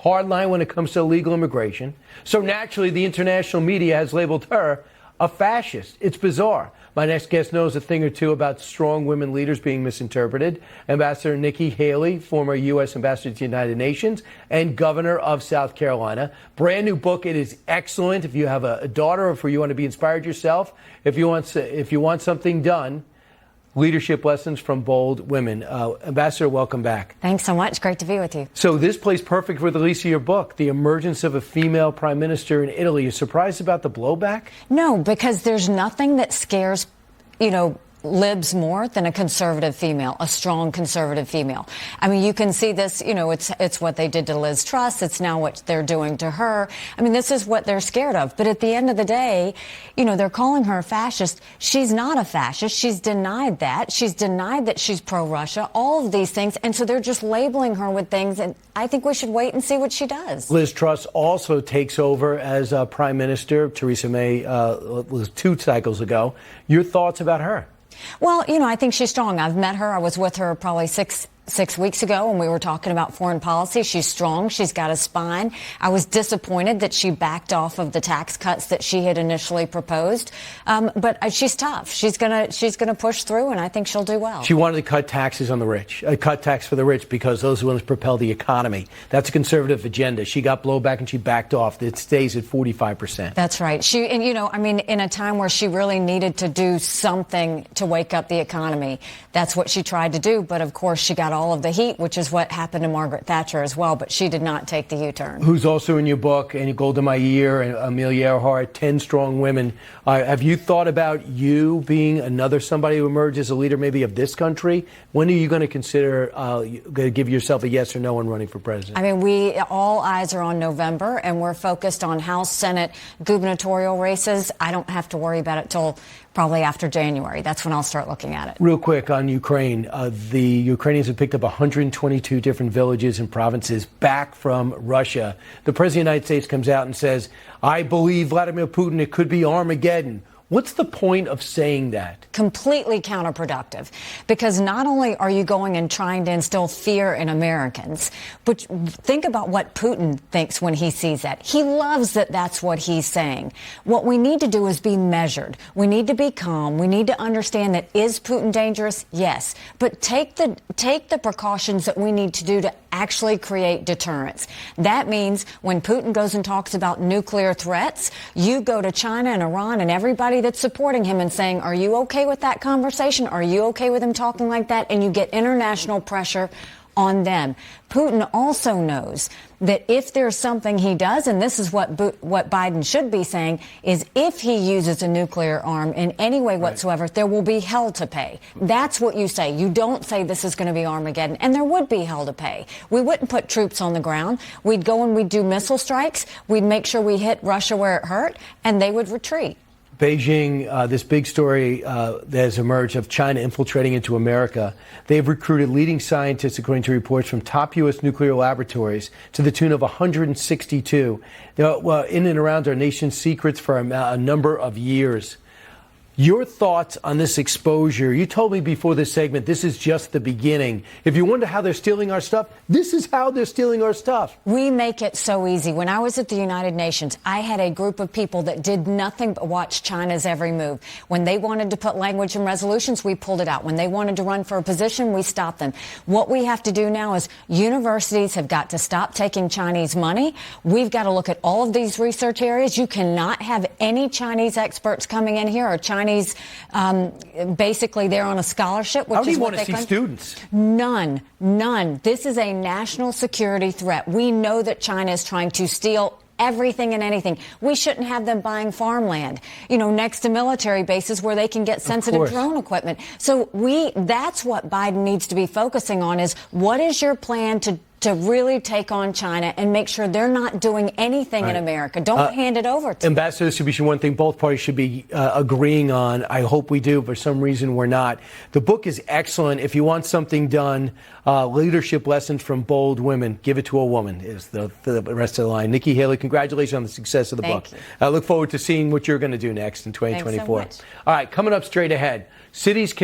hardline when it comes to illegal immigration. So naturally, the international media has labeled her a fascist. It's bizarre. My next guest knows a thing or two about strong women leaders being misinterpreted. Ambassador Nikki Haley, former U.S. ambassador to the United Nations and governor of South Carolina. Brand new book. It is excellent. If you have a daughter, or if you want to be inspired yourself, if you want something done, leadership lessons from bold women. Ambassador, welcome back. Thanks so much. Great to be with you. So this plays perfect for the release of your book, The Emergence of a Female Prime Minister in Italy. You surprised about the blowback? No, because there's nothing that scares, libs more than a conservative female, a strong conservative female. I mean, you can see this, it's what they did to Liz Truss. It's now what they're doing to her. I mean, this is what they're scared of. But at the end of the day, they're calling her a fascist. She's not a fascist. She's denied that. She's denied that she's pro-Russia, all of these things. And so they're just labeling her with things. And I think we should wait and see what she does. Liz Truss also takes over as prime minister. Theresa May was 2 cycles ago. Your thoughts about her? Well, I think she's strong. I've met her. I was with her probably six weeks ago, and we were talking about foreign policy. She's strong. She's got a spine. I was disappointed that she backed off of the tax cuts that she had initially proposed. But she's tough. She's gonna push through, and I think she'll do well. She wanted to cut taxes on the rich, cut tax for the rich, because those are the ones propel the economy. That's a conservative agenda. She got blowback and she backed off. It stays at 45%. That's right. In a time where she really needed to do something to wake up the economy, that's what she tried to do. But of course, she got all of the heat, which is what happened to Margaret Thatcher as well, but she did not take the U-turn. Who's also in your book, and Golda Meir and Amelia Earhart, 10 strong women. Have you thought about you being another somebody who emerges as a leader maybe of this country? When are you going to consider give yourself a yes or no on running for president? I mean, all eyes are on November, and we're focused on House, Senate, gubernatorial races. I don't have to worry about it till probably after January. That's when I'll start looking at it. Real quick on Ukraine. The Ukrainians have picked up 122 different villages and provinces back from Russia. The President of the United States comes out and says, I believe Vladimir Putin, it could be Armageddon. What's the point of saying that? Completely counterproductive, because not only are you going and trying to instill fear in Americans, but think about what Putin thinks when he sees that. He loves that that's what he's saying. What we need to do is be measured. We need to be calm. We need to understand that, is Putin dangerous? Yes. But take the precautions that we need to do to actually create deterrence. That means when Putin goes and talks about nuclear threats, you go to China and Iran and everybody that's supporting him and saying, are you okay with that conversation? Are you okay with him talking like that? And you get international pressure on them. Putin also knows that if there's something he does, and this is what Biden should be saying, is if he uses a nuclear arm in any way whatsoever, there will be hell to pay. That's what you say. You don't say this is going to be Armageddon, and there would be hell to pay. We wouldn't put troops on the ground. We'd go and we'd do missile strikes. We'd make sure we hit Russia where it hurt, and they would retreat. Beijing, this big story that has emerged of China infiltrating into America. They've recruited leading scientists, according to reports from top U.S. nuclear laboratories, to the tune of 162. In and around our nation's secrets for a number of years. Your thoughts on this exposure? You told me before this segment, this is just the beginning. If you wonder how they're stealing our stuff, this is how they're stealing our stuff. We make it so easy. When I was at the United Nations, I had a group of people that did nothing but watch China's every move. When they wanted to put language in resolutions, we pulled it out. When they wanted to run for a position, we stopped them. What we have to do now is universities have got to stop taking Chinese money. We've got to look at all of these research areas. You cannot have any Chinese experts coming in here or Chinese basically they're on a scholarship, which How do is you what want to see students? None. This is a national security threat. We know that China is trying to steal everything and anything. We shouldn't have them buying farmland, next to military bases where they can get sensitive drone equipment. So that's what Biden needs to be focusing on, is what is your plan to really take on China and make sure they're not doing anything in America. Don't hand it over to Ambassador, this should be one thing both parties should be agreeing on. I hope we do. For some reason, we're not. The book is excellent. If you want something done, leadership lessons from bold women, give it to a woman is the rest of the line. Nikki Haley, congratulations on the success of the book. I look forward to seeing what you're going to do next in 2024. Thanks so much. All right, coming up straight ahead, cities